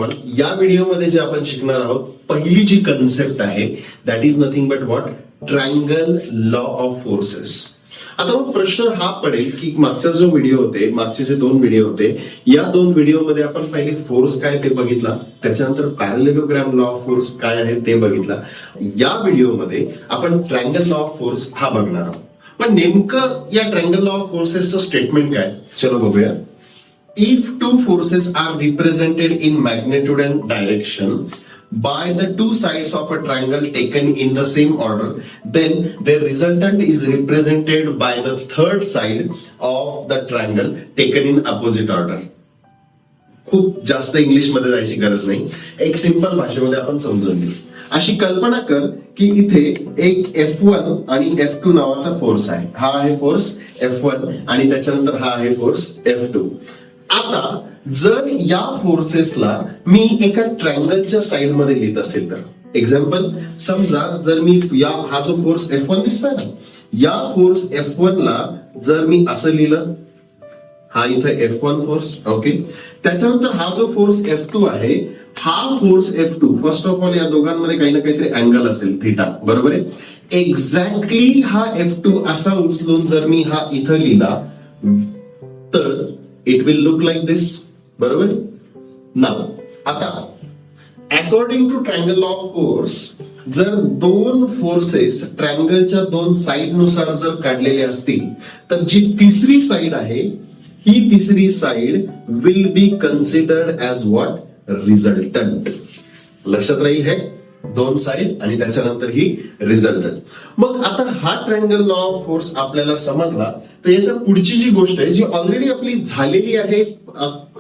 All, या व्हिडिओमध्ये जे आपण शिकणार आहोत पहिली जी कन्सेप्ट आहे that is nothing but what, triangle law of forces. आता मग प्रश्न हा पडेल की मागचा जो व्हिडिओ होते, मागचे जे 2 व्हिडिओ होते, या 2 व्हिडिओमध्ये आपण पहिले फोर्स काय ते बघितला, त्याच्यानंतर पॅरलेलोग्राम लॉ ऑफ फोर्स काय आहे ते बघितला. या व्हिडिओमध्ये आपण ट्रायंगल लॉ ऑफ फोर्स हा बघणार आहोत. पण नेमकं या ट्रायंगल लॉ ऑफ फोर्सेसचं स्टेटमेंट काय, चलो बघूया. If two forces are represented in magnitude and direction by the two sides of a triangle taken in the same order, then their resultant is represented by the third side of the triangle taken in opposite order. खूप जास्त English मध्ये जायची गरज नाही, एक simple भाषेमध्ये आपण समजून घेऊ. अशी कल्पना कर की इथे एक F1 आणि F2 नावाचा फोर्स आहे. हा आहे फोर्स F1 आणि त्याच्यानंतर हा आहे फोर्स F2. आता जर या फोर्सेसला मी एका ट्रायंगलच्या साइड मध्ये लिहित असेल तर, एक्झाम्पल समजा जर मी हा जो फोर्स F1 दिसतोय ना, या फोर्स F1 ला जर मी असं लिहिलं, हा इथे F1 फोर्स, ओके. त्याच्यानंतर हा जो फोर्स F2 आहे, हा force F2, first of all या दोघांमध्ये काही ना काहीतरी अँगल असेल, थीटा, बरोबर आहे. एक्झॅक्टली हा F2 असा उचलून जर मी हा इथं लिहिला तर it will look like this, बरोबर. नाउ आता according to triangle law of force, जर 2 फोर्सेस ट्रायंगलच्या 2 साइड नुसार जर काढलेले असतील तर जी तिसरी साइड आहे, ही तिसरी side will be considered as what, resultant. लक्षात राहील हे 2 साइड आणि त्याच्यानंतर ही रिझल्टंट. मग आता हा ट्रायंगल लॉ ऑफ फोर्स आपल्याला समजला तर याच्या पुढची जी गोष्ट आहे जी ऑलरेडी आपली झालेली आहे,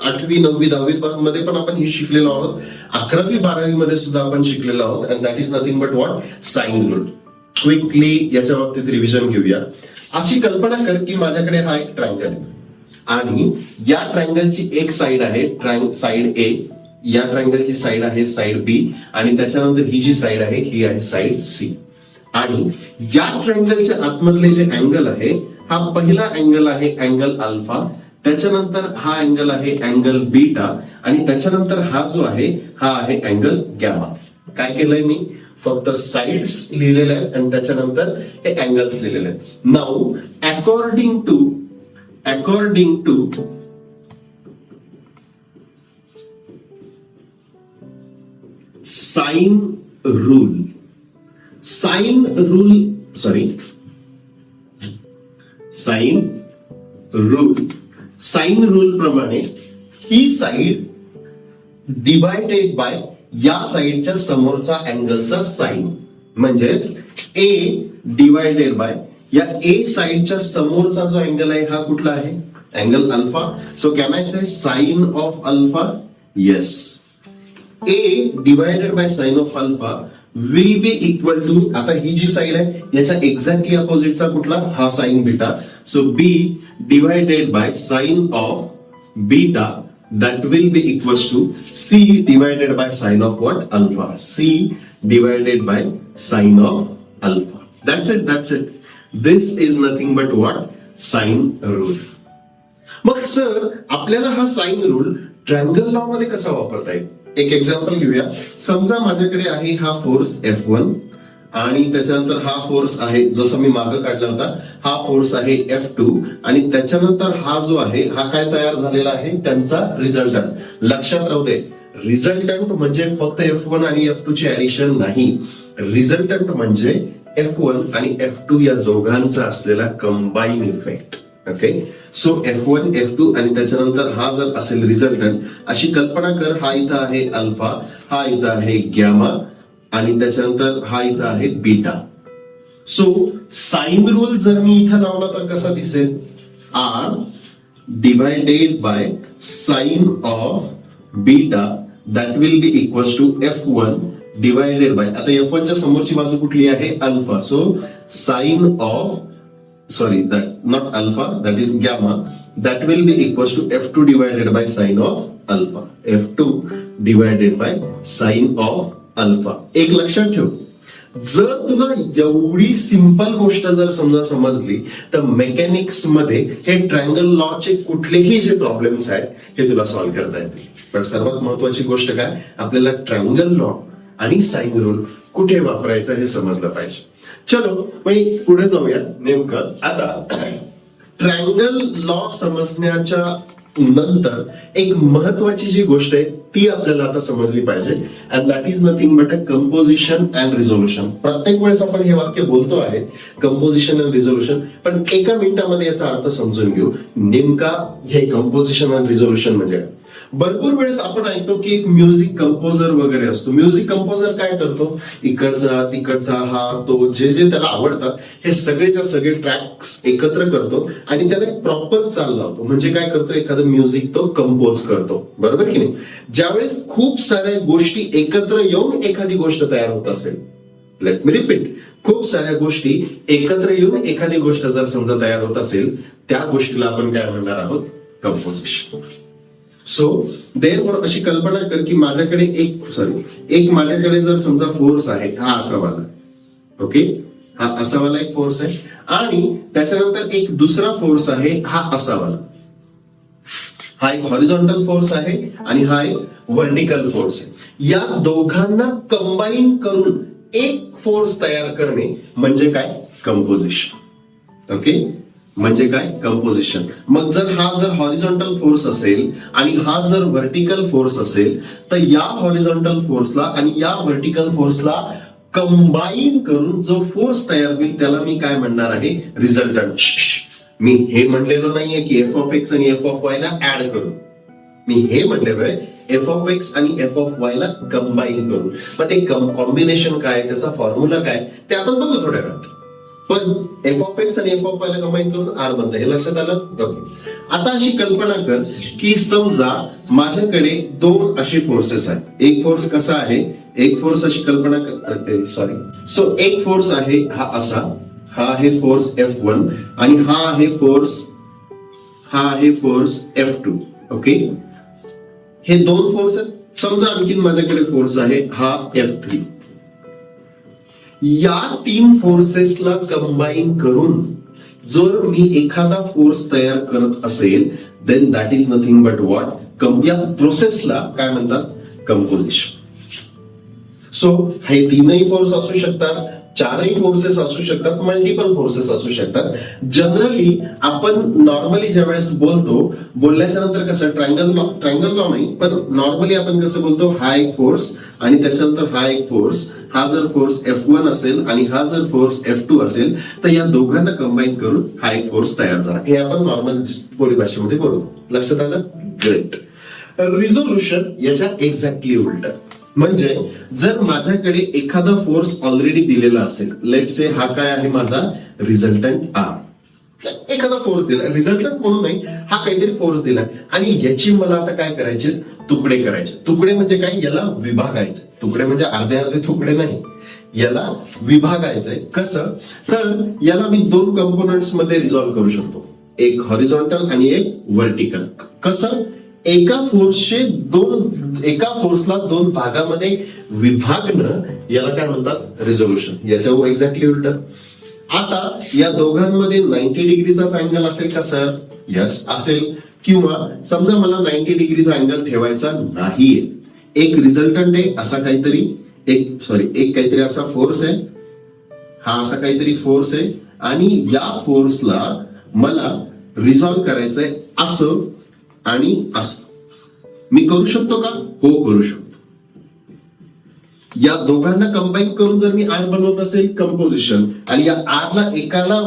8वी 9वी 10वी मध्ये पण आपण ही शिकलेलो आहोत, 11वी 12वी मध्ये सुद्धा आपण शिकलेलो आहोत, and that is nothing but what, sine rule. Quickly याच्या बाबतीत रिव्हिजन घेऊया. अशी कल्पना कर की माझ्याकडे हा एक ट्रायंगल आहे आणि या ट्रायंगलची एक साइड आहे साइड ए, या ट्रायंगलची साइड आहे साइड बी आणि त्याच्यानंतर ही जी साइड आहे ही आहे साइड सी. आणि या ट्रायंगलच्या आतमधले जे अँगल आहे, हा पहिला अँगल आहे अँगल अल्फा, त्याच्यानंतर हा अँगल आहे अँगल बीटा आणि त्याच्यानंतर हा जो आहे हा आहे अँगल गॅमा. काय केलंय मी, फक्त साइड्स लिहिलेल्या आहेत आणि त्याच्यानंतर हे अँगल्स लिहिलेले आहेत. Now according to sine rule प्रमाणे ही साइड डिवायडेड बाय या साइडच्या समोरचा अँगलचा साइन, म्हणजेच ए डिवायडेड बाय या ए साइडच्या समोरचा जो अँगल आहे हा कुठला आहे, angle alpha. So can I say sine of alpha? Yes. A divided by sine of alpha will be equal to, आता ही जी साइड आहे याच्या एक्झॅक्टली अपोजिटचा कुठला, हा sine beta. So B divided by sine of beta, that will be equals to C divided by sin of what, alpha. C divided by sin of alpha. That's it. This is nothing but what, sine rule. मग sir आपल्याला हा sine rule triangle law मध्ये कसा वापरता येईल, एक example घेऊया. समजा माझ्याकडे आहे हा फोर्स F1 आणि त्याच्यानंतर हा फोर्स आहे, जसं मी मागे काढला होता, हा फोर्स आहे F2 आणि त्याच्यानंतर हा जो आहे हा काय तयार झालेला आहे, त्यांचा रिझल्टंट. लक्षात राहू दे, रिझल्टंट म्हणजे फक्त F1 आणि F2 ची ऍडिशन नाही, रिझल्टंट म्हणजे F1 आणि F2 या दोघांचा असलेला combine effect. Okay. So F1 F2 आणि त्याच्यानंतर हा जर असेल रिझल्टंट, अशी कल्पना कर, हा इथं आहे अल्फा, हा इथं आहे गॅमा आणि त्याच्यानंतर हा इथं आहे बीटा. सो साइन रूल जर मी इथं लावला तर कसा दिसेल, R divided by sine of beta that will be equal to F1 divided by, आता F1 च्या समोरची बाजू कुठली आहे, alpha. So sine of, sorry that not alpha, that is gamma, that will be equal to F2 divided by sine of alpha, F2 divided by sine of alpha. एक लक्षात ठेव, जर तुला एवढी सिंपल गोष्ट जर समजा समजली तर मेकॅनिक्स मध्ये हे ट्रायंगल लॉ चे कुठलेही जे प्रॉब्लेम्स आहेत हे तुला सॉल्व्ह करता येतील. पण सर्वात महत्वाची गोष्ट काय, आपल्याला ट्रायंगल लॉ आणि साइन रूल कुठे वापरायचं हे समजलं पाहिजे. चलो मग पुढे जाऊया. नेमकं आता ट्रायंगल लॉ समजण्याच्या नंतर एक महत्वाची जी गोष्ट आहे ती आपल्याला आता समजली पाहिजे, and that is nothing but a composition and resolution. प्रत्येक वेळेस आपण हे वाक्य बोलतो आहे कंपोजिशन अँड रिझोल्युशन, पण एका मिनिटामध्ये याचा अर्थ समजून घेऊ. नेमका हे कंपोजिशन अँड रिझोल्युशन म्हणजे काय. भरपूर वेळेस आपण ऐकतो की एक म्युझिक कंपोजर वगैरे असतो. म्युझिक कंपोजर काय करतो, इकडचा तिकडचा हा तो जे जे त्याला आवडतात हे सगळेच्या सगळे ट्रॅक्स एकत्र करतो आणि त्याला एक प्रॉपर चाल लावतो. म्हणजे काय करतो, एखादं म्युझिक तो कंपोज करतो, बरोबर की नाही. ज्यावेळेस खूप साऱ्या गोष्टी एकत्र येऊन एखादी गोष्ट तयार होत असेल, लेट मी रिपीट, खूप साऱ्या गोष्टी एकत्र येऊन एखादी गोष्ट जर समजा तयार होत असेल, त्या गोष्टीला आपण काय म्हणणार आहोत, कंपोजिशन. सो देअरफॉर अशी कल्पना कर की माझ्याकडे एक माझ्याकडे जर समजा फोर्स आहे, हा असा वाला, ओके, हा असा वाला एक फोर्स आहे, आणि त्याच्यानंतर एक दुसरा फोर्स आहे, हा असा वाला. हा एक हॉरिझॉन्टल फोर्स आहे आणि हा एक व्हर्टिकल फोर्स आहे. या दोघांना कंबाईन करून एक फोर्स तयार करणे म्हणजे काय, कंपोजिशन. ओके, म्हणजे काय, कंपोजिशन. मग जर हॉरिझॉन्टल फोर्स असेल आणि हा जर व्हर्टिकल फोर्स असेल, तर या हॉरिझॉन्टल फोर्सला आणि या व्हर्टिकल फोर्सला कंबाईन करून जो फोर्स तयार होईल त्याला मी काय म्हणणार आहे, रिझल्टंट. मी हे म्हणलेलो नाहीये की एफ ऑफ एक्स आणि एफ ऑफ वाय ला ऍड करू, मी हे म्हणलेलो आहे एफ ऑफ एक्स आणि एफ ऑफ वाय ला कंबाईन करू. मग ते कॉम्बिनेशन काय, त्याचा फॉर्म्युला काय ते आपण बघू थोड्या वेळात. पण एफ ऑफ एक्स आणि एफ ऑफ वाय ला कंबाईन करून आर बनतं, हे लक्षात आलं. ओके, आता अशी कल्पना कर की समजा माझ्याकडे दोन असे फोर्सेस आहेत. एक फोर्स कसा आहे, एक फोर्स अशी कल्पना सॉरी सो एक फोर्स आहे हा असा, हा आहे फोर्स F1 आणि हा आहे फोर्स F2. ओके, हे दोन फोर्स आहेत. समजा आणखीन माझ्याकडे फोर्स आहे हा F3. या तीन फोर्सेसला कंबाईन करून जर मी एखादा फोर्स तयार करत असेल, then that is nothing but what, या प्रोसेसला काय म्हणतात, कंपोजिशन. सो हे तीनही फोर्स असू शकतात, चारही फोर्सेस असू शकतात, मल्टिपल फोर्सेस असू शकतात. जनरली आपण नॉर्मली ज्या वेळेस बोलल्याच्या नंतर कसं ट्रायंगल लॉ नाही, पण नॉर्मली आपण कसं बोलतो, हा एक फोर्स आणि त्याच्यानंतर हा एक फोर्स. हा जर फोर्स F1 असेल आणि हा जर फोर्स F2 असेल, तर या दोघांना कंबाईन करून हा एक फोर्स तयार झाला. हे आपण नॉर्मल बोली भाषेमध्ये बोलतो. लक्षात आलं, ग्रेट. रिझोल्युशन याच्या एक्झॅक्टली उलट. म्हणजे जर माझ्याकडे एखादा फोर्स ऑलरेडी दिलेला असेल, लेट से हा काय आहे माझा रिझल्टंट आर, एखादा फोर्स दिला, रिझल्टंट म्हणून नाही, हा काहीतरी फोर्स दिला आणि याची मला आता काय करायचे, तुकडे करायचे. तुकडे म्हणजे काय, याला विभागायचे. तुकडे म्हणजे अर्धे अर्धे तुकडे नाही, याला विभागायचंय. कसं, तर याला मी दोन कंपोनेंट्स मध्ये रिझॉल्व्ह करू शकतो, एक हॉरिझॉन्टल आणि एक व्हर्टिकल. कसं, एका फोर्सला दोन भागामध्ये विभागणं याला काय म्हणतात, रिझोल्युशन. याच्या एक्झॅक्टली उलट. आता या दोघांमध्ये 90 डिग्रीचा अँगल असेल का सर, यस असेल. किंवा समजा मला 90 डिग्रीचा अँगल ठेवायचा नाहीये, एक रिझल्टंट आहे असा काहीतरी, एक काहीतरी असा फोर्स आहे, हा असा काहीतरी फोर्स आहे आणि या फोर्सला मला रिझॉल्व्ह करायचंय असं आणि असं. मी करू शकतो का, हो करू शकतो. या दोघांना कंबाईन करून जर मी आर बनवत असेल, कंपोजिशन, आणि या आरला एकाला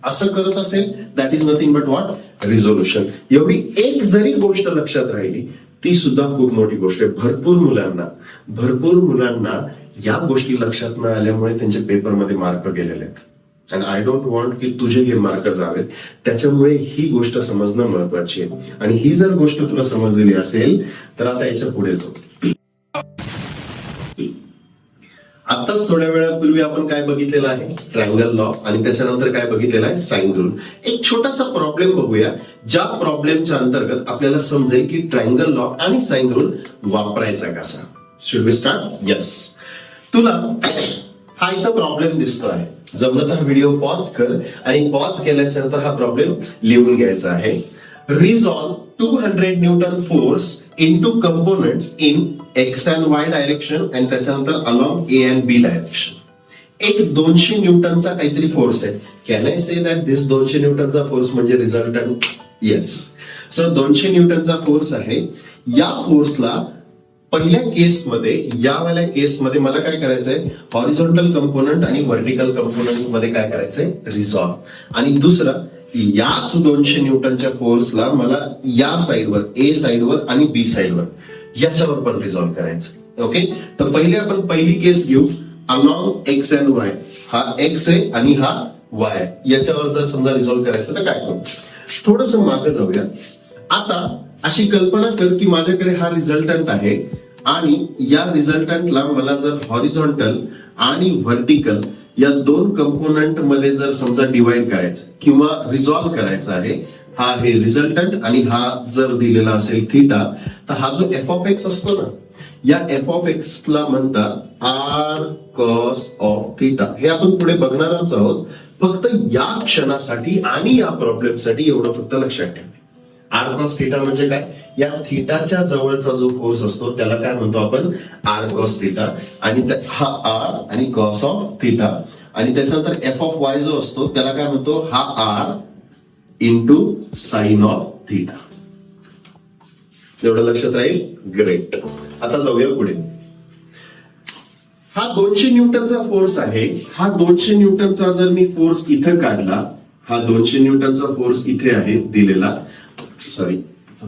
असं करत असेल, that is nothing but what, resolution. एवढी एक जरी गोष्ट लक्षात राहिली ती सुद्धा खूप मोठी गोष्ट आहे. भरपूर मुलांना या गोष्टी लक्षात न आल्यामुळे त्यांच्या पेपरमध्ये मार्क गेलेले आहेत. अँड आय डोंट वॉन्ट की तुझे हे मार्क जावेत. त्याच्यामुळे ही गोष्ट समजणं महत्वाची आहे. आणि ही जर गोष्ट तुला समजलेली असेल तर आता याच्या पुढे जाऊ. आताच थोड्या वेळापूर्वी आपण काय बघितलेलं आहे, ट्रायंगल लॉ, आणि त्याच्यानंतर काय बघितलेलं आहे, साइन रूल. एक छोटासा प्रॉब्लेम बघूया, ज्या प्रॉब्लेमच्या अंतर्गत आपल्याला समजेल की ट्रायंगल लॉ आणि साइन रूल वापरायचा कसा. Should we start? यस. तुला हा इथं प्रॉब्लेम दिसतो आहे, जमलं तर हा व्हिडिओ पॉज कर आणि पॉज केल्याच्या नंतर हा प्रॉब्लेम लिहून घ्यायचा आहे. Resolve 200 newton force into components in X and Y direction आणि त्याच्यानंतर along A and B direction. एक 200 न्यूटनचा काहीतरी फोर्स आहे. Can I say that this 200 न्यूटनचा फोर्स म्हणजे रिझल्टंट? येस. सो 200 न्यूटनचा फोर्स आहे. या फोर्सला पहिल्या केसमध्ये, यावाल्या केसमध्ये मला काय करायचंय, हॉरिझॉन्टल कंपोनंट आणि व्हर्टिकल कंपोनंट मध्ये काय करायचंय, रिझॉल्व. आणि दुसरं, याच 200 न्यूटनच्या फोर्सला मला या साइडवर, ए साइडवर आणि बी साइडवर, याच्यावर पण रिझॉल्व करायचं. ओके, तर पहिले आपण पहिली केस घेऊ. अलॉंग एक्स अँड वाय, हा एक्स आहे आणि हा वाय, याच्यावर जर समजा रिझॉल्व करायचं तर काय करू, थोडस मागे जाऊया. आता अशी कल्पना कर की माझ्याकडे हा रिझल्टंट आहे आणि या रिझल्टंटला मला जर हॉरिझॉन्टल आणि व्हर्टिकल या दोन कंपोनंट मध्ये जर समजा डिवाइड करायचं किंवा रिझॉल्व करायचं आहे, हा हे रिझल्टंट आणि हा जर दिलेला असेल थीटा, तर हा जो एफ ऑफ एक्स असतो ना, या एफ ऑफ एक्स ला म्हणतात आर कॉस ऑफ थीटा. हे आपण पुढे बघणारच आहोत. फक्त या क्षणासाठी आणि या प्रॉब्लेमसाठी एवढं फक्त लक्षात ठेवा. आर कॉस थीटा म्हणजे काय, या थीटाच्या जवळचा जो फोर्स असतो त्याला काय म्हणतो आपण, आर कॉस थीटा. आणि हा आर आणि कॉस ऑफ थीटा. आणि त्याच्यानंतर एफ ऑफ वाय जो असतो त्याला काय म्हणतो, हा R into sine of theta. एवढं लक्षात राहील? ग्रेट. आता जाऊया पुढे. हा 200 न्यूटनचा फोर्स आहे. हा 200 न्यूटनचा जर मी फोर्स इथं काढला, हा 200 न्यूटनचा फोर्स इथे आहे दिलेला. सॉरी,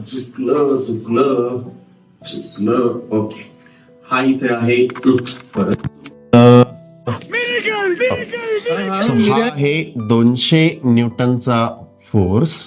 चुकलं. ओके, हा इथे आहे परत. हा आहे 200 न्यूटनचा फोर्स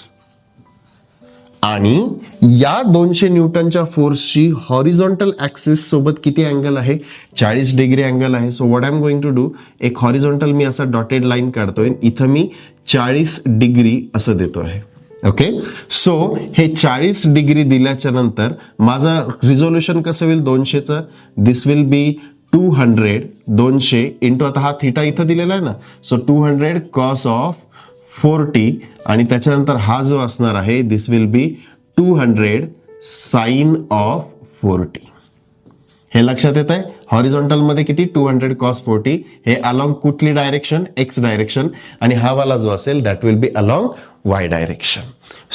आणि या 200 न्यूटनच्या फोर्सची हॉरिझॉन्टल ऍक्सिस सोबत किती अँगल आहे, 40 डिग्री अँगल आहे. So what I am going to do, एक हॉरिझॉन्टल मी असा डॉटेड लाईन काढतोय, इथं मी 40 डिग्री असं देतो आहे. ओके, सो हे 40 डिग्री दिल्याच्या नंतर माझं रिझोल्युशन कसं होईल 200चं, दिस विल बी 200 इंटू, आता हा थीटा इथं दिलेला आहे ना, सो 200 कॉस ऑफ 40 आणि त्याच्यानंतर हा जो असणार आहे this will B 200 sign of 40. हे लक्षात येत आहे. हॉरिझॉन्टल मध्ये किती, 200 कॉस 40. हे अलॉंग कुठली डायरेक्शन, एक्स डायरेक्शन. आणि हा वाला जो असेल that will B along Y direction.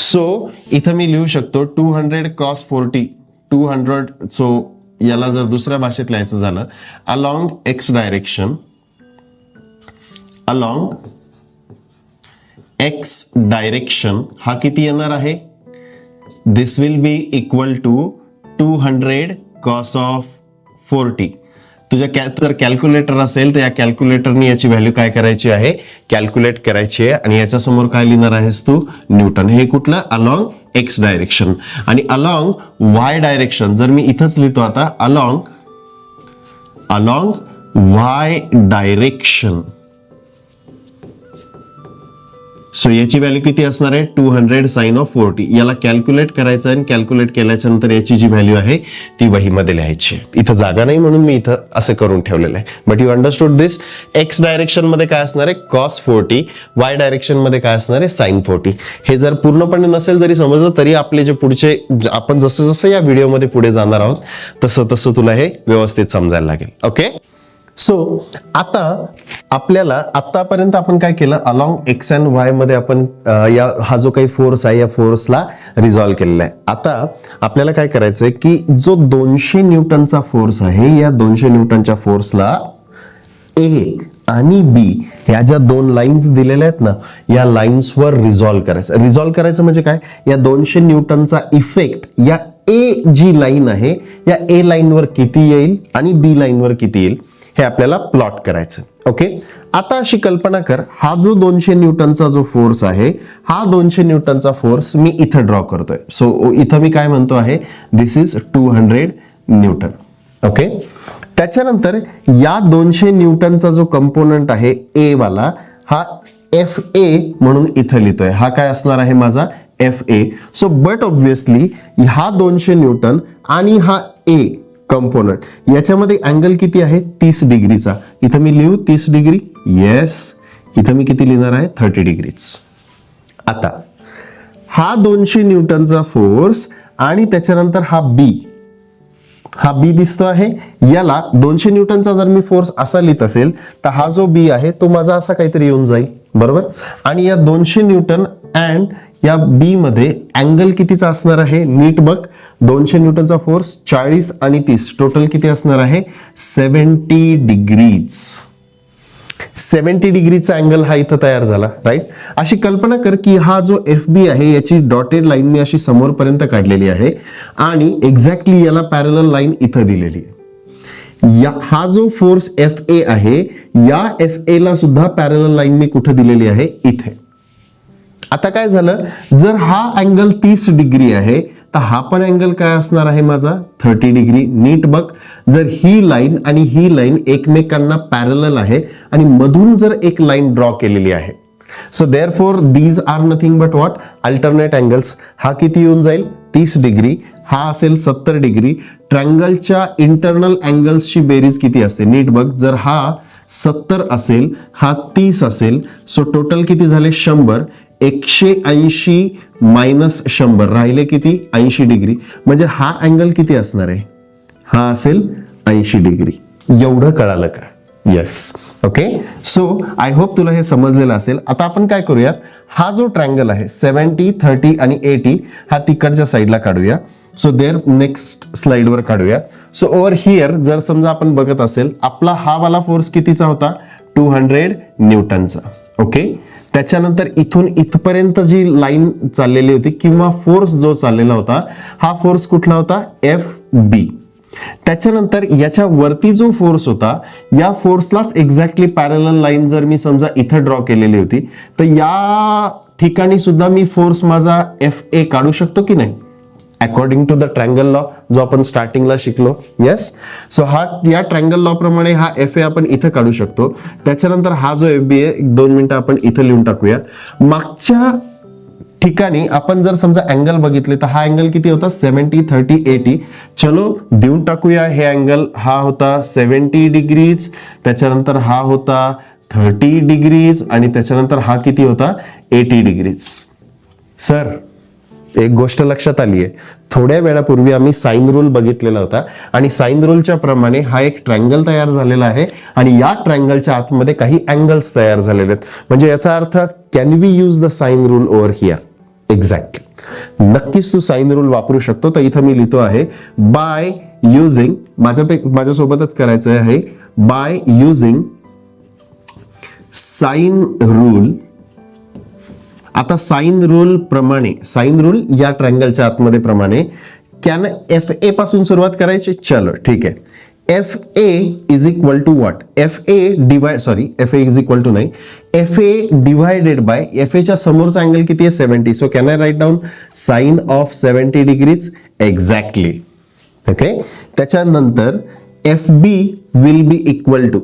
So इथं मी लिहू शकतो 200 कॉस 40, 200. सो याला जर दुसऱ्या भाषेत लिहायचं झालं, along X direction, along X direction हा किती येणार आहे, this will be equal to 200 cos of 40. तुझ्या जर कॅल्क्युलेटर असेल तर या कॅल्क्युलेटरने याची व्हॅल्यू काय करायची आहे, कॅल्क्युलेट करायची आहे. आणि याच्या समोर काय लिहिणार आहेस तू, न्यूटन. हे कुठलं, अलॉंग एक्स डायरेक्शन. आणि अलॉंग वाय डायरेक्शन जर मी इथंच लिहितो आता, अलॉंग वाय डायरेक्शन. सो याची व्हॅल्यू किती असणार आहे, 200 साइन ऑफ 40. याला कॅल्क्युलेट करायचं आहे. कॅल्क्युलेट केल्याच्या नंतर याची जी व्हॅल्यू आहे ती वहीमध्ये लिहायची आहे. इथं जागा नाही म्हणून मी इथं असं करून ठेवलेलं आहे. But you understood this. X direction मध्ये काय असणार आहे, कॉस 40. वाय डायरेक्शन मध्ये काय असणार आहे, साइन 40. हे जर पूर्णपणे नसेल जरी समजलं तरी आपले जे पुढचे, आपण जसं जसं या व्हिडिओमध्ये पुढे जाणार आहोत तसं तसं तुला हे व्यवस्थित समजायला लागेल. ओके, सो आता आपल्याला आतापर्यंत आपण काय केलं, अलॉंग एक्स अँड वाय मध्ये आपण हा जो काही फोर्स आहे या फोर्सला रिझॉल्व्ह केलेला आहे. आता आपल्याला काय करायचंय की जो 200 न्यूटनचा फोर्स आहे, या 200 न्यूटनच्या फोर्सला ए आणि बी ह्या ज्या दोन लाईन्स दिलेल्या आहेत ना, या लाईन्सवर रिझॉल्व्ह करायचं. रिझॉल्व्ह करायचं म्हणजे काय, या 200 न्यूटनचा इफेक्ट या ए जी लाईन आहे या ए लाईनवर किती येईल आणि बी लाईनवर किती येईल हे आपल्याला प्लॉट करायचं. ओके, आता अशी कल्पना कर, हा जो 200 न्यूटनचा जो फोर्स आहे, हा 200 न्यूटनचा फोर्स मी इथं ड्रॉ करतोय. सो इथं मी काय म्हणतो आहे, दिस इज 200 न्यूटन. ओके, त्याच्यानंतर या 200 न्यूटनचा जो कंपोनंट आहे ए वाला, हा एफ ए म्हणून इथं लिहितोय. हा काय असणार आहे माझा F A. So but obviously हा 200 न्यूटन आणि हा ए कंपोनंट याच्यामध्ये अँगल किती आहे, 30 डिग्रीचा. इथं मी लिहू 30 डिग्री, येस. इथं मी किती लिहिणार आहे, 30 डिग्रीज. आता हा 200 न्यूटनचा फोर्स आणि त्याच्यानंतर हा बी दिसतो आहे. याला 200 न्यूटनचा जर मी फोर्स असा लिहित असेल तर हा जो बी आहे तो माझा असा काहीतरी येऊन जाईल, बरोबर. आणि या 200 न्यूटन अँड या बी मध्ये अँगल कितीचा असणार आहे, नीट बघ. 200 न्यूटनचा फोर्स 40 आणि 30 टोटल किती असणार आहे, 70 डिग्रीज. 70 डिग्रीचा अँगल हा इथं तयार झाला, राईट. अशी कल्पना कर की हा जो एफ बी आहे याची डॉटेड लाईन मी अशी समोरपर्यंत काढलेली आहे आणि एक्झॅक्टली याला पॅरलल लाईन इथं दिलेली आहे. हा जो फोर्स एफ ए आहे या एफ ए ला सुद्धा पॅरलल लाईन मी कुठे दिलेली आहे, इथे. आता काय झालं, जर हा अँगल 30 डिग्री आहे तर हा पण अँगल काय असणार आहे माझा, 30 डिग्री. नीट बघ, जर ही लाईन आणि ही लाईन एकमेकांना पॅरलल आहे आणि मधून जर एक लाईन ड्रॉ केलेली आहे, so therefore these are nothing but what, alternate angles. हा किती येऊन जाईल, 30 डिग्री. हा असेल 70 डिग्री. ट्रायंगलच्या इंटरनल अँगल्सची बेरीज किती असते, नीट बघ. जर हा 70 असेल, हा 30 असेल, सो टोटल किती झाले, 100. 180 मायनस 100 राहिले किती, 80 डिग्री. म्हणजे हा अँगल किती असणार आहे, हा असेल 80 डिग्री. एवढं कळालं का, yes. Okay, so I hope तुला हे समजलेलं असेल. आता आपण काय करूया, हा जो ट्रायंगल आहे 70, 30 आणि 80 हा तिकडच्या साईडला काढूया. सो देअर नेक्स्ट स्लाइडवर काढूया. सो ओव्हर हिअर जर समजा आपण बघत असेल, आपला हा वाला फोर्स कितीचा होता, 200 न्यूटनचा. ओके, त्याच्यानंतर इथून इथपर्यंत जी लाईन चाललेली होती किंवा फोर्स जो चाललेला होता, हा फोर्स कुठला होता, एफ बी. त्याच्यानंतर याच्या वरती जो फोर्स होता, या फोर्सलाच एक्झॅक्टली पॅरलल लाईन जर मी समजा इथं ड्रॉ केलेली होती, तर या ठिकाणी सुद्धा मी फोर्स माझा एफ ए काढू शकतो की नाही, according to the triangle law जो आपण स्टार्टिंगला शिकलो. येस, सो हा या ट्रायंगल लॉ प्रमाणे हा एफ ए आपण इथं काढू शकतो. त्याच्यानंतर हा जो एफ बी आहे, 2 मिनिटं आपण इथं लिहून टाकूया. मागच्या ठिकाणी आपण जर समजा अँगल बघितले तर हा अँगल किती होता, 70, 30, 80. चलो देऊन टाकूया हे अँगल. हा होता 70 डिग्रीज, त्याच्यानंतर हा होता 30 डिग्रीज आणि त्याच्यानंतर हा किती होता, 80 डिग्रीज. सर एक गोष्ट लक्षात आली आहे, थोड्या वेळापूर्वी आम्ही साइन रूल बघितलेला होता आणि साइन रूलच्या प्रमाणे हा एक ट्रायंगल तयार झालेला आहे आणि या ट्रायंगलच्या आतमध्ये काही अँगल्स तयार झालेले आहेत. म्हणजे याचा अर्थ, can we use the sine rule over here, exactly. नक्कीच तू साइन रूल वापरू शकतो. तर इथं मी लिहितो आहे, बाय युझिंग, माझ्यासोबतच करायचं आहे, बाय युझिंग साइन रूल. आता साइन रूल प्रमाणे, साइन रूल या ट्रायंगलच्या आतमध्ये प्रमाणे, कॅन एफ ए पासून सुरुवात करायची. चलो ठीक आहे. F A is equal to what, F A is equal to नाही, F A divided by, F एच्या समोरचा अँगल किती आहे, 70. So can I write down sine of 70 degrees, exactly. Okay, त्याच्यानंतर F B will be equal to,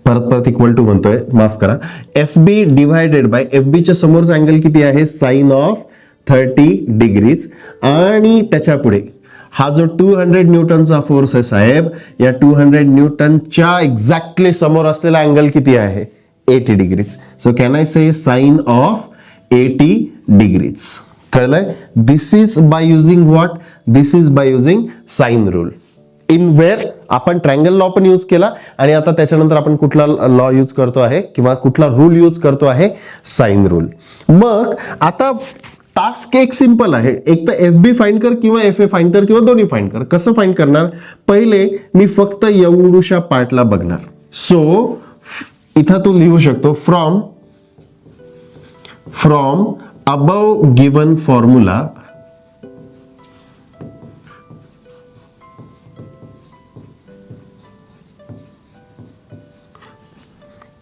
परत equal to म्हणतोय, माफ करा, F B divided by, F B च्या समोरचा अँगल किती आहे, साइन ऑफ 30 डिग्रीज. आणि त्याच्या पुढे हा जो 200 न्यूटनचा फोर्स आहे साहेब, या 200 न्यूटनच्या एक्झॅक्टली समोर असलेला अँगल किती आहे, 80 degrees. So can I say sine of 80 degrees. कळलंय, this is by using what, this is by using sine rule. In where आपण ट्रायंगल लॉ पण यूज केला आणि आता त्याच्यानंतर आपण कुठला लॉ यूज करतो आहे किंवा कुठला रूल यूज करतो आहे, साइन रूल. मग आता टास्क एक सिंपल आहे, एक तर एफ बी फाइंड कर किंवा एफ ए फाइंड कर किंवा दोन्ही फाइंड कर. कसं फाइंड करणार, पहिले मी फक्त एवढूशा पार्टला बघणार. सो इथं तू लिहू शकतो, from above given formula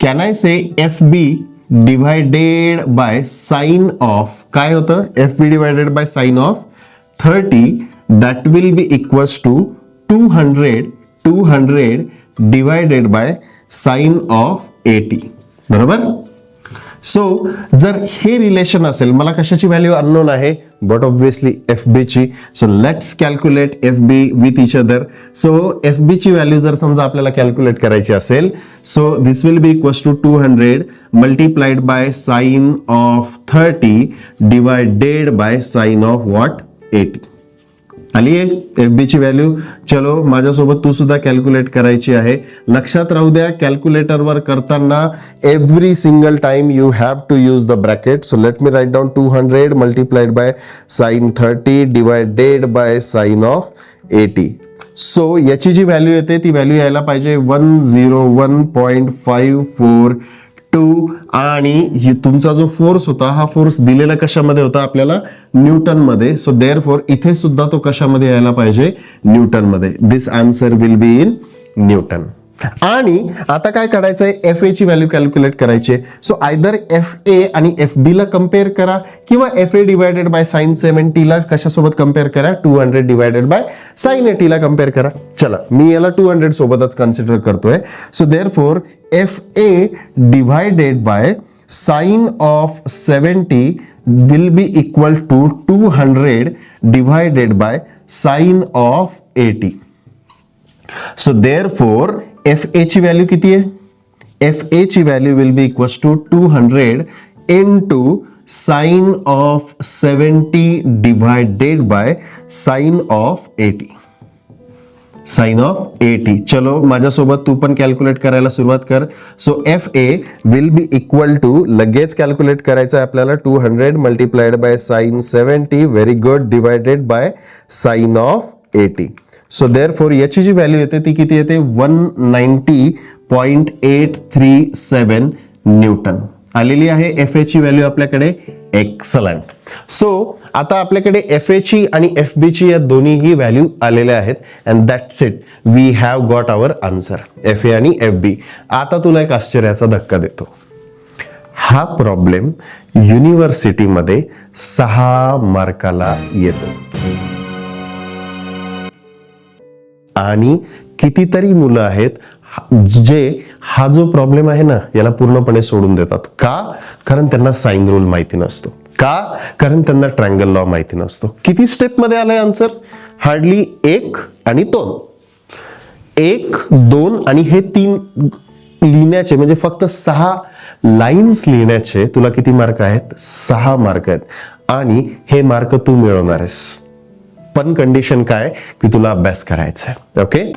can I say F B divided by sine of, काय होतं, F B divided by sine of 30, that will be equals to 200 divided by sine of 80. बरोबर. सो जर हे रिलेशन असेल, मला कशाची व्हॅल्यू अननोन आहे, but obviously F B ची. So let's calculate F B with each other. So F B ची value जर समजा आपल्याला कॅल्क्युलेट करायची असेल, so this will be equals to 200 multiplied by sine of 30 divided by sine of what 80. आली आहे F B ची व्हॅल्यू. चलो माझ्यासोबत तू सुद्धा कॅल्क्युलेट करायची आहे. लक्षात राहू द्या, कॅल्क्युलेटरवर करताना every single time you have to use the bracket. So let me write down 200 multiplied by sine 30 divided by sine of 80. So याची जी व्हॅल्यू येते ती व्हॅल्यू यायला पाहिजे 101.542 आणि तुमचा जो फोर्स होता हा फोर्स दिलेला कशामध्ये होता आपल्याला, न्यूटन मध्ये. सो देअरफॉर इथे सुद्धा तो कशामध्ये यायला पाहिजे, न्यूटन मध्ये. This answer will be in newton. आणि आता काय करायचंय, एफ ए ची व्हॅल्यू कॅल्क्युलेट करायची. सो आयदर एफ ए आणि एफ बी ला कम्पेअर करा किंवा F A divided by sine 70 ला कशासोबत कम्पेअर करा, 200 डिवायडेड बाय साइन 80 ला कम्पेअर करा. चला मी याला 200 सोबतच कन्सिडर करतोय. So therefore F A divided by sine of 70 will be equal to 200 divided by sine of 80. So therefore F A ची व्हॅल्यू किती आहे, एफ ए ची value will be equals to 200 into sine of 70 divided by sine of 80. Sine of 80. चलो माझ्यासोबत तू पण calculate करायला सुरुवात कर. So F A will be equal to, लगेच कॅल्क्युलेट करायचं आहे आपल्याला, 200 multiplied by sine 70 very good divided by sine of 80. So therefore याची जी व्हॅल्यू येते ती किती येते, 190.837 न्यूटन आलेली आहे एफ ए ची व्हॅल्यू आपल्याकडे. एक्सलंट. सो आता आपल्याकडे एफ ए ची आणि एफ बी ची या दोन्हीही व्हॅल्यू आलेल्या आहेत and that's it, we have got our answer, F A आणि एफ बी. आता तुला एक आश्चर्याचा धक्का देतो. हा प्रॉब्लेम युनिव्हर्सिटीमध्ये 6 मार्काला येतो आणि कितीतरी मुलं आहेत जे हा जो प्रॉब्लेम आहे ना याला पूर्णपणे सोडून देतात. का? कारण त्यांना साइन रूल माहिती नसतो. का? कारण त्यांना ट्रायंगल लॉ माहिती नसतो. किती स्टेप मध्ये आलाय आन्सर, हार्डली 1 आणि 2. 1, 2 आणि हे 3 लिहिण्याचे म्हणजे फक्त 6 लाईन्स लिहिण्याचे तुला किती मार्क आहेत, 6 मार्क आहेत. आणि हे मार्क तू मिळवणार आहेस, पण कंडिशन काय की तुला अभ्यास करायचा आहे. ओके.